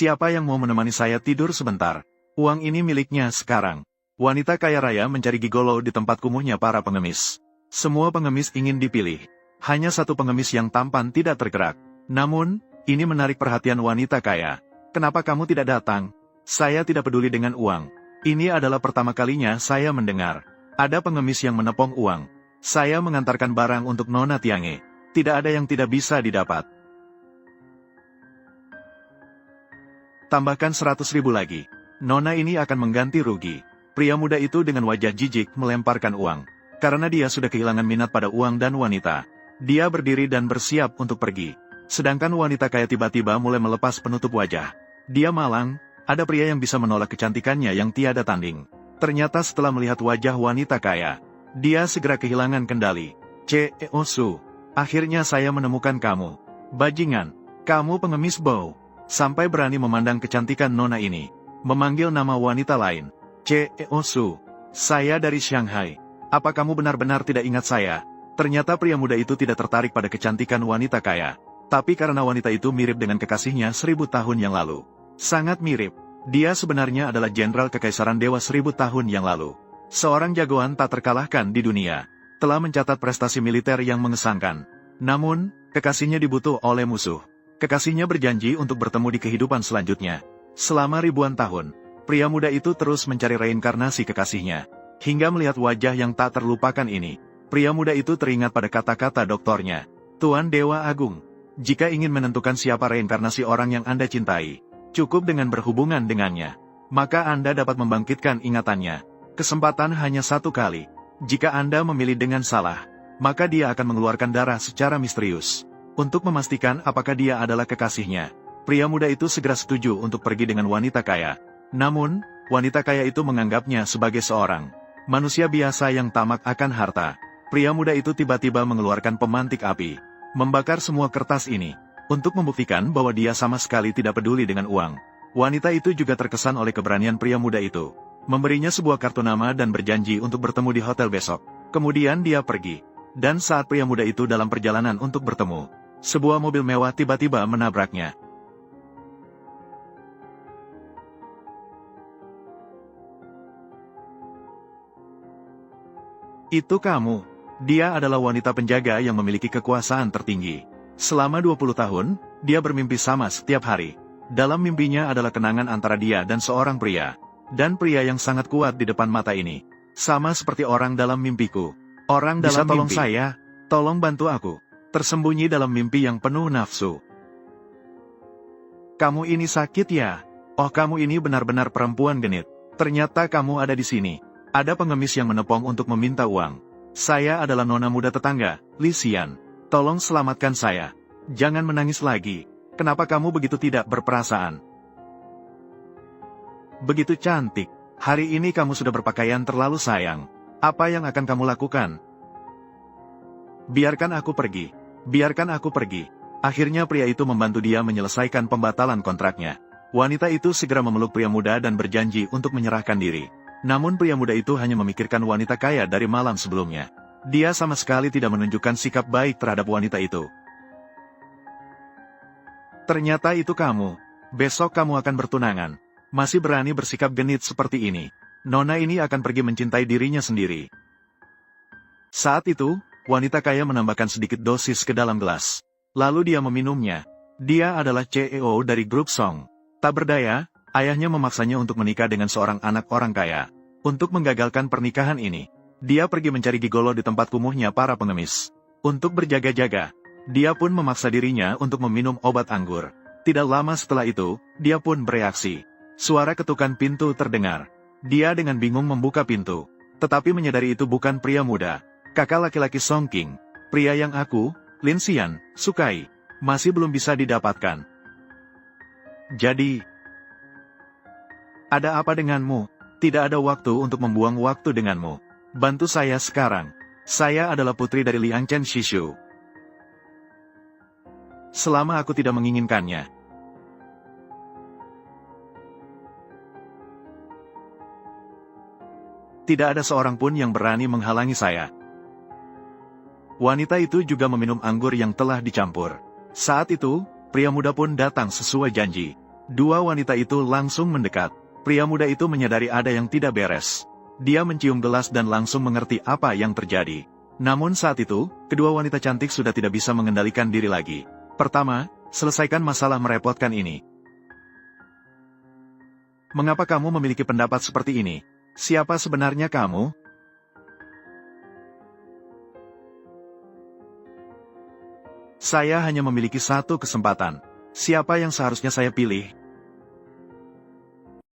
Siapa yang mau menemani saya tidur sebentar? Uang ini miliknya sekarang. Wanita kaya raya mencari gigolo di tempat kumuhnya para pengemis. Semua pengemis ingin dipilih. Hanya satu pengemis yang tampan tidak tergerak. Namun, ini menarik perhatian wanita kaya. Kenapa kamu tidak datang? Saya tidak peduli dengan uang. Ini adalah pertama kalinya saya mendengar. Ada pengemis yang menepong uang. Saya mengantarkan barang untuk Nona Tiange. Tidak ada yang tidak bisa didapat. Tambahkan 100.000 lagi. Nona ini akan mengganti rugi. Pria muda itu dengan wajah jijik melemparkan uang. Karena dia sudah kehilangan minat pada uang dan wanita. Dia berdiri dan bersiap untuk pergi. Sedangkan wanita kaya tiba-tiba mulai melepas penutup wajah. Dia malang, ada pria yang bisa menolak kecantikannya yang tiada tanding. Ternyata setelah melihat wajah wanita kaya, dia segera kehilangan kendali. Su, akhirnya saya menemukan kamu. Bajingan, kamu pengemis bau. Sampai berani memandang kecantikan Nona ini. Memanggil nama wanita lain. Su, saya dari Shanghai. Apa kamu benar-benar tidak ingat saya? Ternyata pria muda itu tidak tertarik pada kecantikan wanita kaya. Tapi karena wanita itu mirip dengan kekasihnya 1000 tahun yang lalu. Sangat mirip. Dia sebenarnya adalah jenderal kekaisaran dewa 1000 tahun yang lalu. Seorang jagoan tak terkalahkan di dunia. Telah mencatat prestasi militer yang mengesankan. Namun, kekasihnya dibutuh oleh musuh. Kekasihnya berjanji untuk bertemu di kehidupan selanjutnya. Selama ribuan tahun, pria muda itu terus mencari reinkarnasi kekasihnya. Hingga melihat wajah yang tak terlupakan ini, pria muda itu teringat pada kata-kata doktornya. Tuan Dewa Agung, jika ingin menentukan siapa reinkarnasi orang yang Anda cintai, cukup dengan berhubungan dengannya. Maka Anda dapat membangkitkan ingatannya. Kesempatan hanya satu kali. Jika Anda memilih dengan salah, maka dia akan mengeluarkan darah secara misterius. Untuk memastikan apakah dia adalah kekasihnya, pria muda itu segera setuju untuk pergi dengan wanita kaya. Namun, wanita kaya itu menganggapnya sebagai seorang manusia biasa yang tamak akan harta. Pria muda itu tiba-tiba mengeluarkan pemantik api, membakar semua kertas ini, untuk membuktikan bahwa dia sama sekali tidak peduli dengan uang. Wanita itu juga terkesan oleh keberanian pria muda itu. Memberinya sebuah kartu nama dan berjanji untuk bertemu di hotel besok. Kemudian dia pergi. Dan saat pria muda itu dalam perjalanan untuk bertemu, sebuah mobil mewah tiba-tiba menabraknya. Itu kamu. Dia adalah wanita penjaga yang memiliki kekuasaan tertinggi. Selama 20 tahun, dia bermimpi sama setiap hari. Dalam mimpinya adalah kenangan antara dia dan seorang pria. Dan pria yang sangat kuat di depan mata ini. Sama seperti orang dalam mimpiku. Orang dalam mimpi. Tolong saya, tolong bantu aku. Tersembunyi dalam mimpi yang penuh nafsu. Kamu ini sakit ya? Oh, kamu ini benar-benar perempuan genit. Ternyata kamu ada di sini. Ada pengemis yang menepong untuk meminta uang. Saya adalah nona muda tetangga, Li Xian. Tolong selamatkan saya. Jangan menangis lagi. Kenapa kamu begitu tidak berperasaan? Begitu cantik. Hari ini kamu sudah berpakaian terlalu sayang. Apa yang akan kamu lakukan? Biarkan aku pergi. Biarkan aku pergi. Akhirnya pria itu membantu dia menyelesaikan pembatalan kontraknya. Wanita itu segera memeluk pria muda dan berjanji untuk menyerahkan diri. Namun pria muda itu hanya memikirkan wanita kaya dari malam sebelumnya. Dia sama sekali tidak menunjukkan sikap baik terhadap wanita itu. Ternyata itu kamu. Besok kamu akan bertunangan. Masih berani bersikap genit seperti ini. Nona ini akan pergi mencintai dirinya sendiri. Saat itu, wanita kaya menambahkan sedikit dosis ke dalam gelas. Lalu dia meminumnya. Dia adalah CEO dari grup Song. Tak berdaya, ayahnya memaksanya untuk menikah dengan seorang anak orang kaya. Untuk menggagalkan pernikahan ini, dia pergi mencari gigolo di tempat kumuhnya para pengemis. Untuk berjaga-jaga, dia pun memaksa dirinya untuk meminum obat anggur. Tidak lama setelah itu, dia pun bereaksi. Suara ketukan pintu terdengar. Dia dengan bingung membuka pintu. Tetapi menyadari itu bukan pria muda. Kakak laki-laki Song King. Pria yang aku, Lin Xian, sukai. Masih belum bisa didapatkan. Jadi, ada apa denganmu? Tidak ada waktu untuk membuang waktu denganmu. Bantu saya sekarang. Saya adalah putri dari Liang Chen Shishu. Selama aku tidak menginginkannya. Tidak ada seorang pun yang berani menghalangi saya. Wanita itu juga meminum anggur yang telah dicampur. Saat itu, pria muda pun datang sesuai janji. Dua wanita itu langsung mendekat. Pria muda itu menyadari ada yang tidak beres. Dia mencium gelas dan langsung mengerti apa yang terjadi. Namun saat itu, kedua wanita cantik sudah tidak bisa mengendalikan diri lagi. Pertama, selesaikan masalah merepotkan ini. Mengapa kamu memiliki pendapat seperti ini? Siapa sebenarnya kamu? Saya hanya memiliki satu kesempatan. Siapa yang seharusnya saya pilih?